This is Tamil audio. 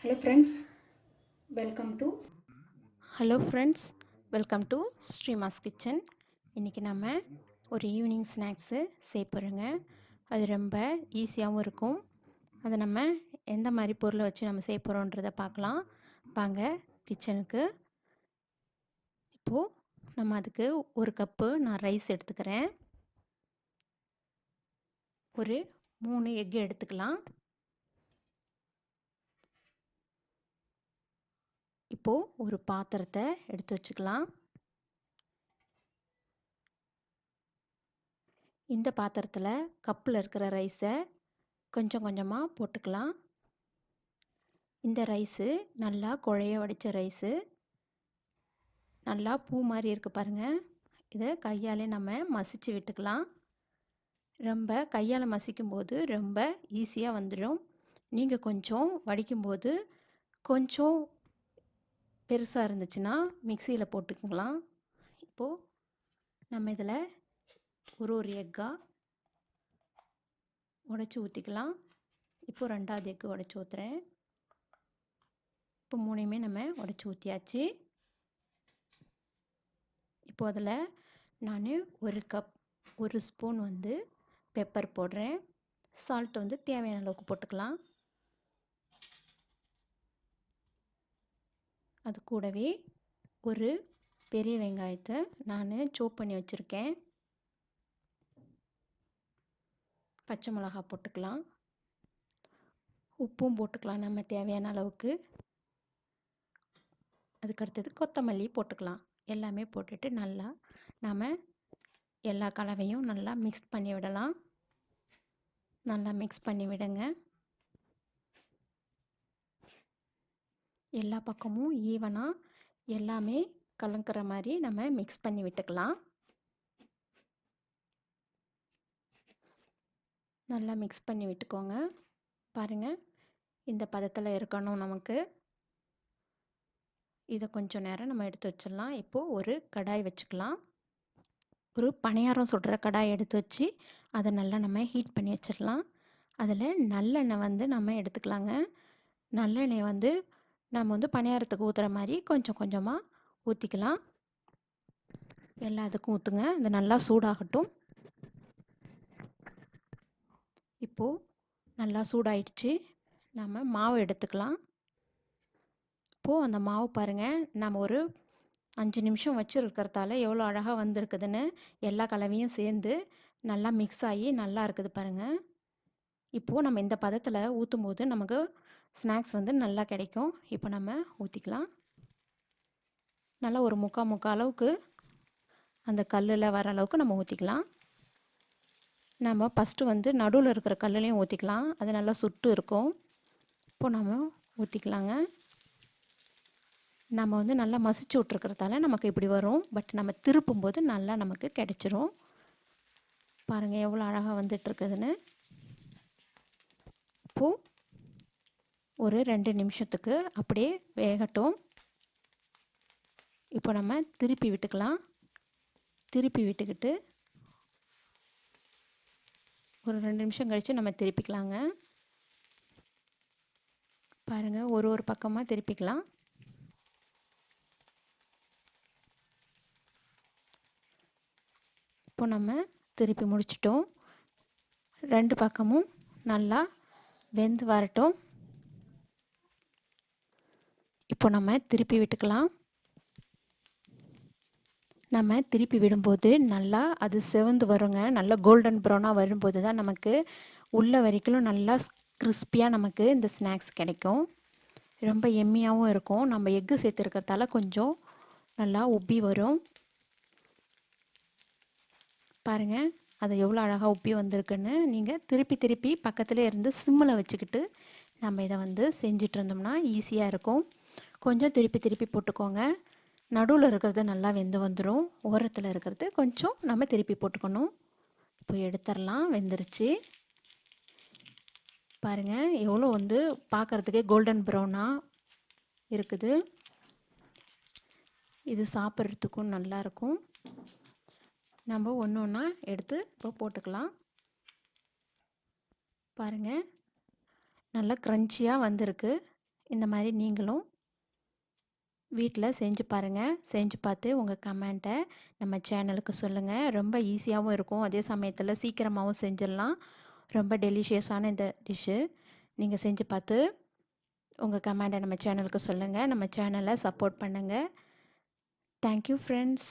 Hello friends, welcome to hello friends, welcome to Sreemas kitchen. இன்றைக்கி நம்ம ஒரு ஈவினிங் ஸ்நாக்ஸு செய்ய போகிறோங்க. அது ரொம்ப ஈஸியாகவும் இருக்கும். அதை நம்ம எந்த மாதிரி பொருளை வச்சு நம்ம செய்ய போகிறோன்றதை பார்க்கலாம் வாங்க கிச்சனுக்கு. இப்போது நம்ம அதுக்கு ஒரு கப்பு நான் ரைஸ் எடுத்துக்கிறேன். ஒரு 3 எக் எடுத்துக்கலாம். இப்போது ஒரு பாத்திரத்தை எடுத்து வச்சுக்கலாம். இந்த பாத்திரத்தில் கப்பில் இருக்கிற ரைஸை கொஞ்சம் கொஞ்சமாக போட்டுக்கலாம். இந்த ரைஸு நல்லா குழைய வடித்த ரைஸு, நல்லா பூ மாதிரி இருக்குது பாருங்கள். இதை கையாலே நம்ம மசிச்சு விட்டுக்கலாம். ரொம்ப கையால் மசிக்கும்போது ரொம்ப ஈஸியாக வந்துடும். நீங்கள் கொஞ்சம் வடிக்கும்போது கொஞ்சம் பெருசாக இருந்துச்சுன்னா மிக்சியில் போட்டுக்கலாம். இப்போது நம்ம இதில் ஒரு எக்காக உடச்சி ஊற்றிக்கலாம். இப்போது 2வது எக்கு உடச்சி ஊற்றுறேன். இப்போ 3யுமே நம்ம உடச்சி ஊற்றியாச்சு. இப்போ அதில் நான் ஒரு ஸ்பூன் பெப்பர் போடுறேன். சால்ட் தேவையான அளவுக்கு போட்டுக்கலாம். அது கூடவே ஒரு பெரிய வெங்காயத்தை நான் சோப் பண்ணி வச்சுருக்கேன். பச்சை மிளகா போட்டுக்கலாம். உப்பும் போட்டுக்கலாம் நம்ம தேவையான அளவுக்கு. அதுக்கடுத்தது கொத்தமல்லி போட்டுக்கலாம். எல்லாமே போட்டுட்டு நல்லா நாம் எல்லா கலவையும் நல்லா மிக்ஸ் பண்ணி விடலாம். நல்லா மிக்ஸ் பண்ணி விடுங்க. எல்லா பக்கமும் ஈவனாக எல்லாமே கலக்கிற மாதிரி நம்ம மிக்ஸ் பண்ணி விட்டுக்கலாம். நல்லா மிக்ஸ் பண்ணி விட்டுக்கோங்க. பாருங்கள், இந்த பதத்தில் இருக்கணும் நமக்கு. இதை கொஞ்சம் நேரம் நம்ம எடுத்து வச்சிடலாம். இப்போது ஒரு கடாய் வச்சுக்கலாம். ஒரு பனியாரம் சுடுற கடாய் எடுத்து வச்சு அதை நல்லா நம்ம ஹீட் பண்ணி வச்சிடலாம். அதில் நல்லெண்ணெய் நம்ம எடுத்துக்கலாங்க. நல்லெண்ணெய் நம்ம பனியாரத்துக்கு ஊற்றுற மாதிரி கொஞ்சம் கொஞ்சமாக ஊற்றிக்கலாம். எல்லாத்துக்கும் ஊற்றுங்க. அது நல்லா சூடாகட்டும். இப்போது நல்லா சூடாயிடுச்சு. நம்ம மாவு எடுத்துக்கலாம். இப்போது அந்த மாவு பாருங்கள், நம்ம ஒரு 5 நிமிஷம் வச்சுருக்கிறதால எவ்வளோ அழகாக வந்திருக்குதுன்னு. எல்லா கலவையும் சேர்ந்து நல்லா மிக்ஸ் ஆகி நல்லா இருக்குது பாருங்கள். இப்போது நம்ம இந்த பதத்தில் ஊற்றும் போது நமக்கு ஸ்நாக்ஸ் நல்லா கிடைக்கும். இப்போ நம்ம ஊற்றிக்கலாம். நல்லா ஒரு முக்கால் அளவுக்கு அந்த கல்லில் வர அளவுக்கு நம்ம ஊற்றிக்கலாம். நம்ம ஃபஸ்ட்டு நடுவில் இருக்கிற கல்லுலேயும் ஊற்றிக்கலாம். அது நல்லா சுட்டு இருக்கும். இப்போ நம்ம ஊற்றிக்கலாங்க. நம்ம நல்லா மசிச்சு விட்ருக்கிறதால நமக்கு இப்படி வரும். பட் நம்ம திருப்பும்போது நல்லா நமக்கு கிடைச்சிரும். பாருங்கள் எவ்வளோ அழகாக வந்துட்டுருக்குதுன்னு. இப்போது ஒரு 2 நிமிஷத்துக்கு அப்படியே வேகட்டும். இப்போ நம்ம திருப்பி விட்டுக்கலாம். திருப்பி விட்டுக்கிட்டு ஒரு 2 நிமிஷம் கழித்து நம்ம திருப்பிக்கலாங்க. பாருங்கள், ஒரு பக்கமாக திருப்பிக்கலாம். இப்போ நம்ம திருப்பி முடிச்சிட்டோம். 2 பக்கமும் நல்லா வெந்து வரட்டும். இப்போ நம்ம திருப்பி விட்டுக்கலாம். நம்ம திருப்பி விடும்போது நல்லா அது செவந்து வருங்க. நல்லா கோல்டன் ப்ரௌனாக வரும்போது தான் நமக்கு உள்ள வரைக்கும் நல்லா கிறிஸ்பியாக நமக்கு இந்த ஸ்நாக்ஸ் கிடைக்கும். ரொம்ப எம்மியாகவும் இருக்கும். நம்ம எக்கு சேர்த்துருக்கிறதால கொஞ்சம் நல்லா உப்பி வரும். பாருங்கள், அது எவ்வளோ அழகாக உப்பி வந்திருக்குன்னு. நீங்கள் திருப்பி பக்கத்துலேயே இருந்து சிம்மில் வச்சுக்கிட்டு நம்ம இதை செஞ்சிட்டு இருந்தோம்னா ஈஸியாக இருக்கும். கொஞ்சம் திருப்பி போட்டுக்கோங்க. நடுவில் இருக்கிறது நல்லா வெந்து வந்துடும். ஓரத்தில் இருக்கிறது கொஞ்சம் நம்ம திருப்பி போட்டுக்கணும். இப்போ எடுத்துடலாம். வெந்துருச்சு பாருங்கள், எவ்வளோ பார்க்குறதுக்கே கோல்டன் ப்ரௌனாக இருக்குது. இது சாப்பிட்றதுக்கும் நல்லாயிருக்கும். நம்ம ஒன்று ஒன்றா எடுத்து இப்போ போட்டுக்கலாம். பாருங்கள், நல்லா க்ரன்ச்சியாக வந்திருக்கு. இந்த மாதிரி நீங்களும் வீட்டில் செஞ்சு பாருங்கள். செஞ்சு பார்த்து உங்கள் கமெண்ட்டை நம்ம சேனலுக்கு சொல்லுங்கள். ரொம்ப ஈஸியாகவும் இருக்கும், அதே சமயத்தில் சீக்கிரமாகவும் செஞ்சிடலாம். ரொம்ப டெலிஷியஸான இந்த டிஷ்ஷு நீங்கள் செஞ்சு பார்த்து உங்கள் கமெண்ட்டை நம்ம சேனலுக்கு சொல்லுங்கள். நம்ம சேனலை சப்போர்ட் பண்ணுங்கள். Thank you friends.